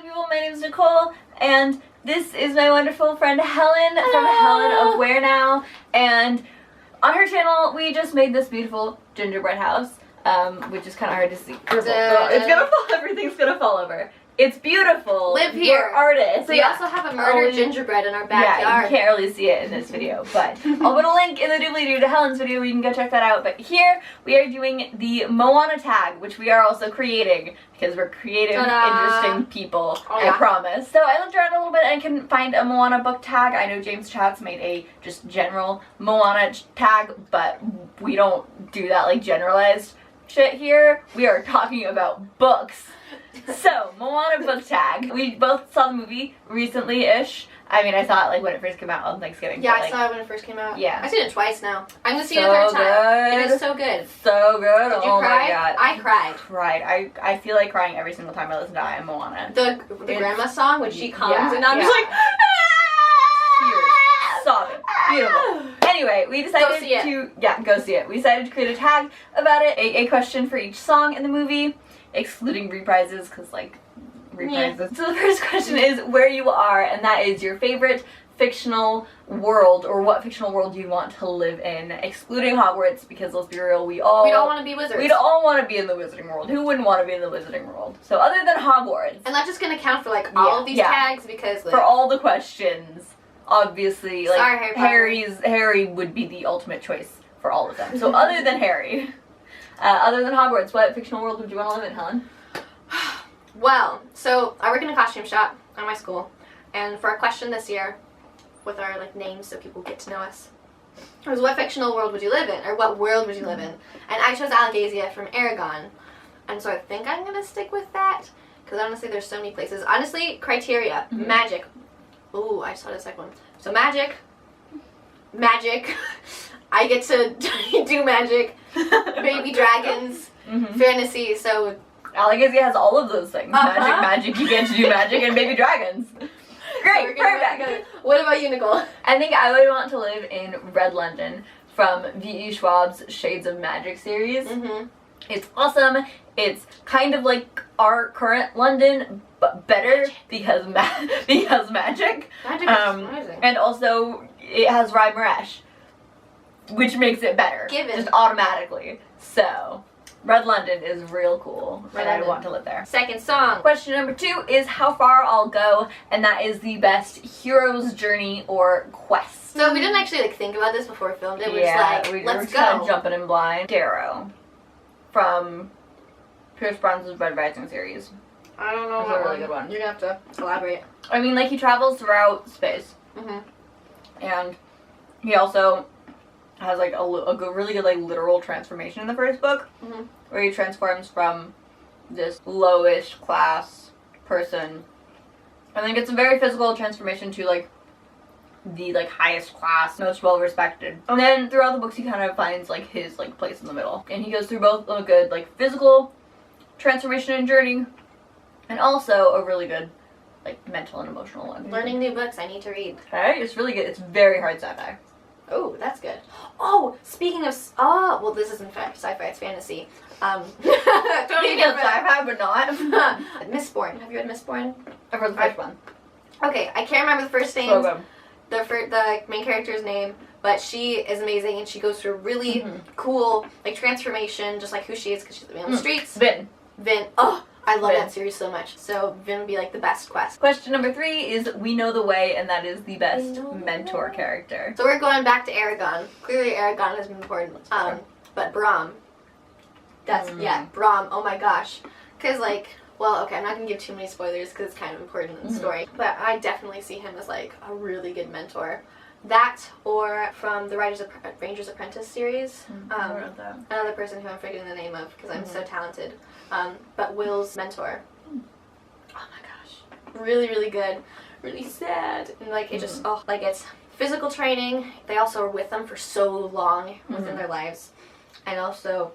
people, my name is Nicole, and this is my wonderful friend Helen from Helen of Where Now, and on her channel we just made this beautiful gingerbread house, which is kind of hard to see. So it's gonna fall, everything's gonna fall over. It's beautiful. Live here. We're artists. We also have a murdered gingerbread in our backyard. Yeah, you can't really see it in this video, but I'll put a link in the doobly-doo to Helen's video where you can go check that out. But here we are doing the Moana tag, which we are also creating because we're creative, interesting people, I promise. So I looked around a little bit and couldn't find a Moana book tag. I know James Chat's made a just general Moana tag, but we don't do that like generalized shit here. We are talking about books. So, Moana book tag. We both saw the movie recently-ish. I mean, I saw it like when it first came out on Thanksgiving. Yeah, I saw it when it first came out. Yeah. I've seen it twice now. I'm gonna see it a third time. It is so good. So good. Did you oh cry? My god. I cried. I feel like crying every single time I listen to I Am Moana. The grandma song when she comes and I'm just like tears, sobbing. Beautiful. Anyway, we decided go see it. We decided to create a tag about it, a question for each song in the movie, excluding reprises, because like reprises. Yeah. So the first question is where you are, and that is your favorite fictional world, or what fictional world do you want to live in, excluding Hogwarts, because let's be real, we all want to be wizards. We'd all want to be in the Wizarding World. Who wouldn't want to be in the Wizarding World? So other than Hogwarts. And that's just going to count for like all of these tags, because like, for all the questions, obviously, like sorry, Harry would be the ultimate choice for all of them. So other than Harry, other than Hogwarts, what fictional world would you want to live in, Helen? Well, so I work in a costume shop at my school, and for a question this year, with our like names so people get to know us, it was what fictional world would you live in, or what world would you live in? And I chose Alagasia from Aragon, and so I think I'm gonna stick with that, because honestly there's so many places. Honestly, criteria, magic. Ooh, I just thought of the second one. So magic, I get to do magic, baby dragons, fantasy, so Alagasia has all of those things. Magic, you get to do magic, and baby dragons. Great, perfect. What about you, Nicole? I think I would want to live in Red London from V.E. Schwab's Shades of Magic series. It's awesome. It's kind of like our current London, but better because magic. Magic is amazing. And also, it has Rye Morash, which makes it better. Just automatically. So, Red London is real cool, and I want to live there. Second song. Question number 2 is how far I'll go, and that is the best hero's journey or quest. So we didn't actually like think about this before we filmed it. We were just kind of jumping in blind. Darrow, from Pierce Brosnan's Red Rising series. I don't know. That's a really good one. You're gonna have to elaborate. I mean, like he travels throughout space, and he also has like a really good like literal transformation in the first book, where he transforms from this lowish class person, and then gets a very physical transformation to like the like highest class, most well respected. And then throughout the books he kind of finds like his like place in the middle, and he goes through both a good like physical transformation and journey, and also a really good like mental and emotional one. Learning new books I need to read. Okay, it's really good. It's very hard sci-fi. Oh, that's good. Oh, speaking of, well, this isn't sci-fi, it's fantasy. Totally sci-fi, but not. Mistborn. Have you read Mistborn? I've read the first one. Okay, I can't remember the first name. So good. The main character's name, but she is amazing, and she goes through a really cool like transformation, just like who she is, because she's living on the streets. Vin. Oh, I love that series so much. So Vin would be like the best quest. Question number 3 is We Know the Way, and that is the best mentor character. So we're going back to Aragon. Clearly Aragon has been important. But Brom. That's, Brom, oh my gosh. Because like, well, okay, I'm not going to give too many spoilers because it's kind of important in the story. But I definitely see him as like a really good mentor. That, or from the Ranger's Apprentice series. Another person who I'm forgetting the name of because I'm so talented. But Will's mentor. Oh my gosh. Really, really good. Really sad. And like it just, like it's physical training. They also are with them for so long within their lives. And also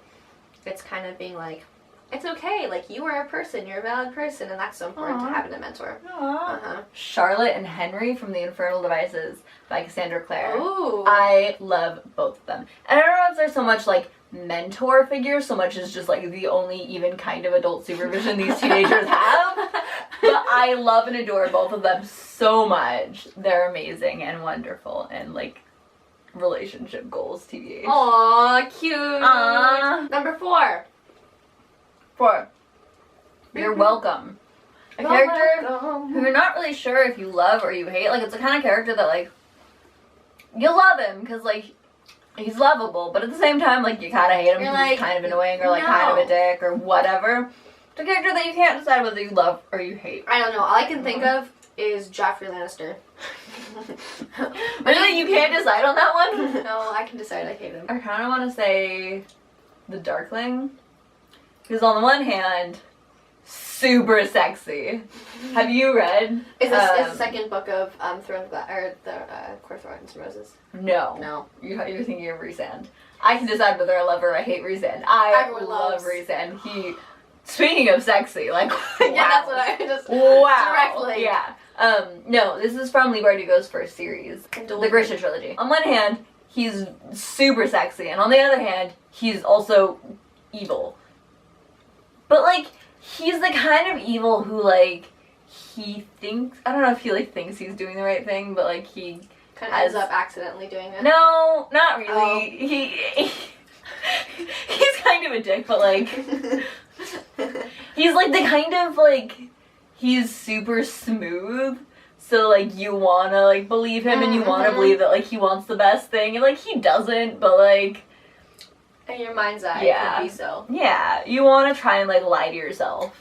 it's kind of being like, it's okay, like you are a person, you're a valid person, and that's so important to having a mentor. Charlotte and Henry from The Infernal Devices by Cassandra Clare. Ooh. I love both of them. And I don't know if they're so much like mentor figures so much as just like the only even kind of adult supervision these teenagers have. But I love and adore both of them so much. They're amazing and wonderful and like relationship goals, TBH. Aw, cute. Aww. Number 4. 4. You're welcome. A character who you're not really sure if you love or you hate. Like, it's the kind of character that, like, you love him because, like, he's lovable, but at the same time, like, you kind of hate him because he's kind of annoying or, like, kind of a dick or whatever. It's a character that you can't decide whether you love or you hate. I don't know. All I can think of is Joffrey Lannister. Really? You can't decide on that one? No, I can decide I hate him. I kind of want to say the Darkling. Because on the one hand, super sexy. Have you read? Is this the second book of Court of Thorns and Roses? No. No. You're thinking of Rhysand. I can decide whether I love or I hate Rhysand. I Everyone love loves Rhysand. He, speaking of sexy, like, wow. Yeah, that's what I just... Wow. Directly. Yeah. No, this is from Lee Bardugo's first series, the Grisha trilogy. On one hand, he's super sexy, and on the other hand, he's also evil. But, like, he's the kind of evil who, like, he thinks, I don't know if he, like, thinks he's doing the right thing, but, like, he kind of ends up accidentally doing it. No, not really. Oh. He's kind of a dick, but, like, he's, like, the kind of, like, he's super smooth, so, like, you wanna, like, believe him, and you wanna believe that, like, he wants the best thing, and, like, he doesn't, but, like... In your mind's eye, yeah. it could be so. Yeah, you wanna try and, like, lie to yourself.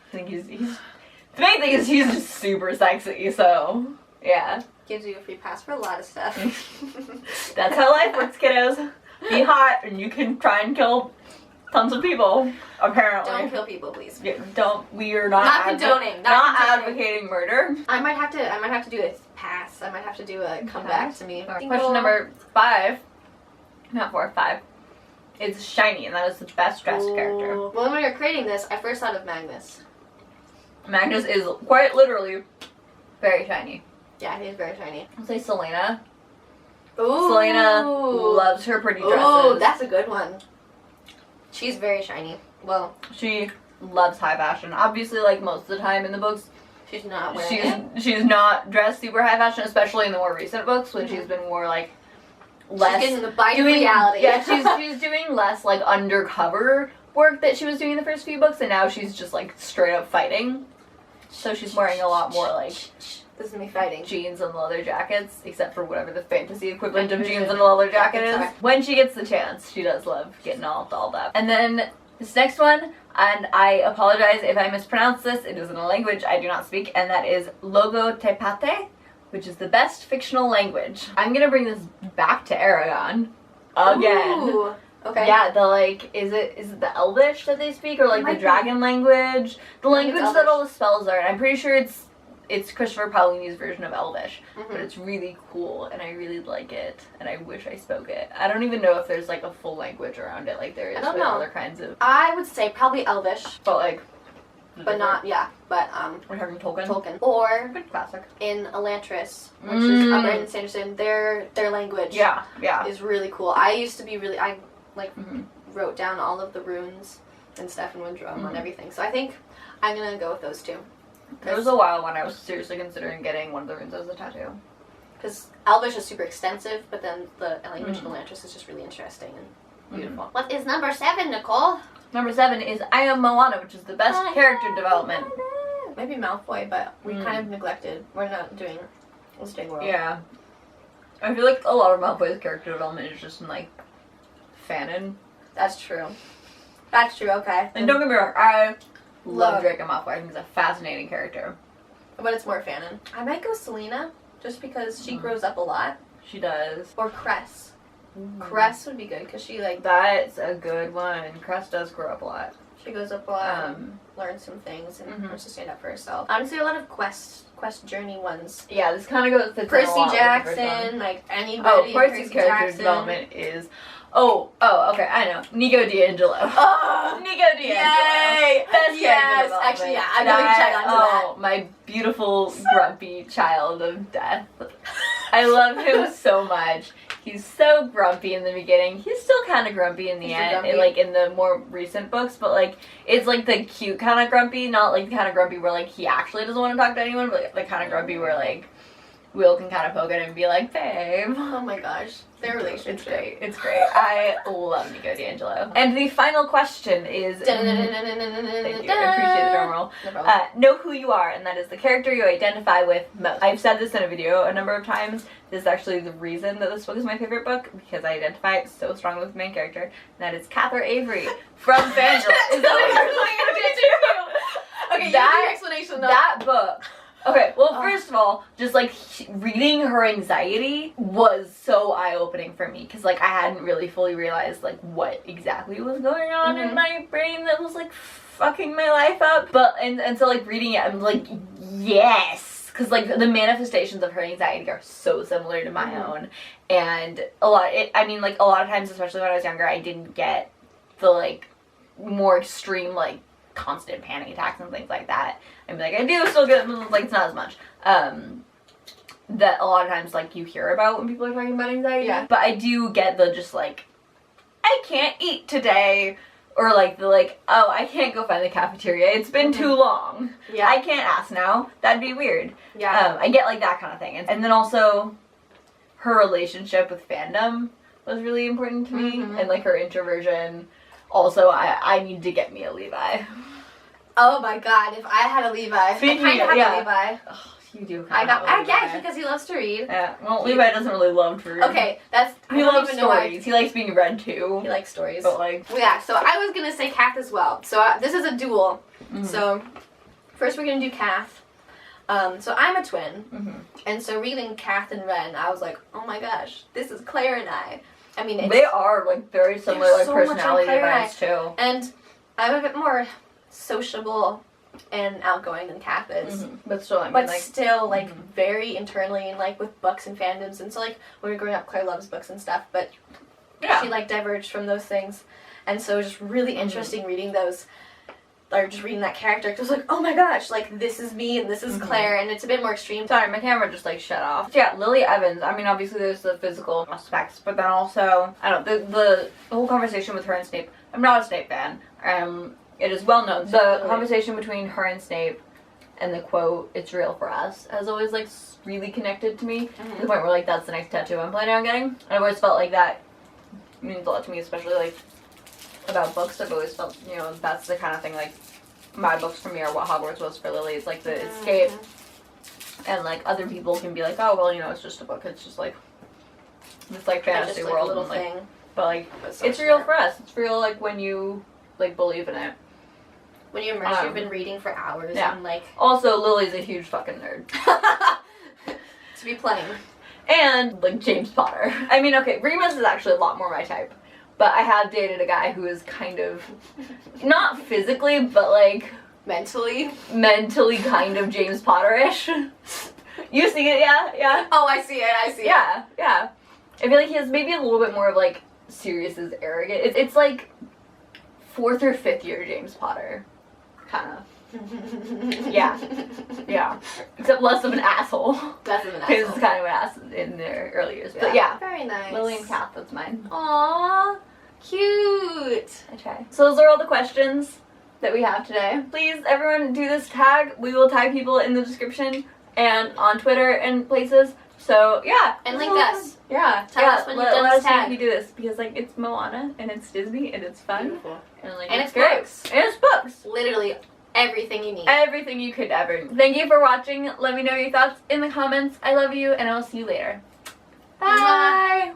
I think he's... The main thing is he's just super sexy, so, yeah. Gives you a free pass for a lot of stuff. That's how life works, kiddos. Be hot, and you can try and kill tons of people, apparently. Don't kill people, please. Yeah, we are not condoning. Not advocating murder. I might have to do a pass. I might have to do a come back to me. Question number 5. Not 4, 5. It's shiny, and that is the best dressed character. Well, when we were creating this, I first thought of Magnus. Magnus is quite literally very shiny. Yeah, he is very shiny. I'll say Selena. Ooh. Selena loves her pretty dresses. Oh, that's a good one. She's very shiny. Well, she loves high fashion. Obviously, like most of the time in the books, she's not wearing she's not dressed super high fashion, especially in the more recent books when she's been more like less she's getting the bite of reality. Yeah, she's doing less like undercover work that she was doing in the first few books, and now she's just like straight up fighting. So she's wearing a lot more like this is me fighting jeans and leather jackets, except for whatever the fantasy equivalent of jeans and a leather jacket is. When she gets the chance, she does love getting all dolled up. And then this next one, and I apologize if I mispronounce this, it is in a language I do not speak, and that is Logotepate, which is the best fictional language. I'm gonna bring this back to Aragon again. Ooh. Okay. Yeah, the like, is it the Elvish that they speak, or like the dragon language? The language that all the spells are, and I'm pretty sure it's Christopher Paolini's version of Elvish, but it's really cool, and I really like it, and I wish I spoke it. I don't even know if there's like a full language around it, like there is with other kinds of... I would say probably Elvish. But like... But not, yeah, but we're talking Tolkien? Tolkien. Or... Good classic. In Elantris, which is Brandon Sanderson, their language is really cool. I used to be really... I like wrote down all of the runes and stuff and would draw them on everything. So I think I'm gonna go with those two. There was a while when I was seriously considering getting one of the runes as a tattoo. Because Elvish is super extensive, but then the language of Elantris is just really interesting and beautiful. What is number 7, Nicole? Number 7 is I Am Moana, which is the best character development. Maybe Malfoy, but we kind of neglected. We're not doing World. Yeah. I feel like a lot of Malfoy's character development is just in, like, fanon. That's true. That's true, okay. And don't get me wrong, I love Draco Malfoy. I think he's a fascinating character. But it's more fanon. I might go Selena, just because she grows up a lot. She does. Or Cress. Cress would be good, because she, like... That's a good one. Cress does grow up a lot. She goes up a lot and learns some things and learns to stand up for herself. Honestly, a lot of quest journey ones. Yeah, this kind of goes... Percy Jackson, like, anybody. Oh, Percy's character development is... Oh, okay, I know. Nico D'Angelo. Oh, Nico D'Angelo. Yay! Best yes, actually, yeah, I know you checked onto that. Oh, my beautiful, grumpy child of death. I love him so much. He's so grumpy in the beginning. He's still kind of grumpy in the end, like in the more recent books, but like it's like the cute kind of grumpy, not like the kind of grumpy where like he actually doesn't want to talk to anyone, but like, the kind of grumpy where like Will can kind of poke at him and be like, babe. Oh my gosh. Their relationship. It's great. It's great. I love Nico D'Angelo. And the final question is... Thank you. I appreciate the drum roll. No problem. Know who you are, and that is the character you identify with most. I've said this in a video a number of times. This is actually the reason that this book is my favorite book, because I identify so strongly with the main character, and that is Cather Avery from FaerieDrugs. Is that what you're Okay, you give your explanation though. That book... Okay, well, first of all, just, like, reading her anxiety was so eye-opening for me, because, like, I hadn't really fully realized, like, what exactly was going on in my brain that was, like, fucking my life up. But, and so, like, reading it, I'm like, yes! Because, like, the manifestations of her anxiety are so similar to my own, and a lot of times, especially when I was younger, I didn't get the, like, more extreme, like, constant panic attacks and things like that. I'd be like, I do still get, like, it's not as much. That a lot of times, like, you hear about when people are talking about anxiety. Yeah. But I do get the just, like, I can't eat today. Or, like, the, like, oh, I can't go find the cafeteria. It's been too long. Yeah. I can't ask now. That'd be weird. Yeah. I get, like, that kind of thing. And then also, her relationship with fandom was really important to me. And, like, her introversion. Also, I need to get me a Levi. Oh my god, if I had a Levi. I kind of have a Levi. Oh, you do I have a Levi. yeah, because he loves to read. Yeah, well, Levi doesn't really love to read. Okay, that's... He loves stories. He likes being read too. He likes stories. But, like... Yeah, so I was gonna say Kath as well. So this is a duel. So first we're gonna do Kath. So I'm a twin. And so reading Kath and Ren, I was like, oh my gosh, this is Claire and I. I mean, it's... They are, like, very similar, like, so personality much types too. And I'm a bit more sociable and outgoing than Kath is. But still, I mean, But like... still, like, very internally, and, like, with books and fandoms. And so, like, when we were growing up, Claire loves books and stuff, but she, like, diverged from those things. And so it was just really interesting reading those, or just reading that character, because I was like, oh my gosh, like, this is me and this is Claire, and it's a bit more extreme. Sorry, my camera just, like, shut off. Yeah, Lily Evans, I mean, obviously there's the physical aspects, but then also, I don't know, the whole conversation with her and Snape, I'm not a Snape fan. It is well known. The conversation between her and Snape and the quote, "It's real for us," has always, like, really connected to me, to the point where, like, that's the next tattoo I'm planning on getting. And I've always felt like that means a lot to me, especially, like, about books. I've always felt, you know, that's the kind of thing, like, my books for me are what Hogwarts was for Lily. It's, like, the escape. And, like, other people can be like, oh, well, you know, it's just a book. It's just, like, this, like, fantasy just, like, world. little and, like, thing. But, like, So it's real for us. It's real, like, when you, like, believe in it. When you immerse, you've been reading for hours and, like... Also, Lily's a huge fucking nerd. To be playing. And, like, James Potter. I mean, okay, Remus is actually a lot more my type. But I have dated a guy who is kind of, not physically, but, like... Mentally kind of James Potter-ish. You see it, yeah? Oh, I see it. Yeah. I feel like he has maybe a little bit more of, like, Sirius's arrogant. It's like 4th or 5th year James Potter. Kind of. Yeah. Except less of an asshole. Less of an asshole. Because it's kind of an ass in their early years. But yeah. Very nice. Lily and Kath, that's mine. Aww. Cute. I try. So those are all the questions that we have today. Please, everyone, do this tag. We will tag people in the description and on Twitter and places. So, yeah. And link us. Yeah. Tell us when you've done let this us know tag. if you do this, because, like, it's Moana, and it's Disney, and it's fun. Beautiful. And, like, And it's great. books. And it's books. Literally everything you need. Everything you could ever. Thank you for watching. Let me know your thoughts in the comments. I love you, and I'll see you later. Bye!